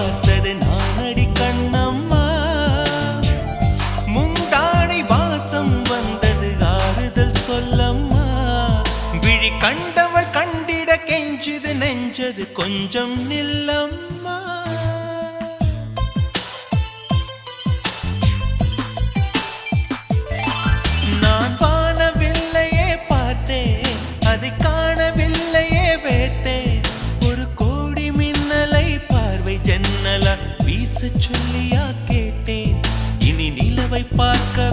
பார்த்தது நானடி கண்ணம்மா. முந்தானை வாசம் வந்தது ஆறுதல் சொல்லம்மா. விழி கண்டவள் கண்டிட கெஞ்சுது நெஞ்சது கொஞ்சம் நில்லம்மா. நான் வானவில்லையே பார்த்தேன், அதை காணவில்லையே வேத்தேன். ஒரு கோடி மின்னலை பார்வை ஜன்னலா வீச சொல்லியா கேட்டேன். இனி நிலவை பார்க்க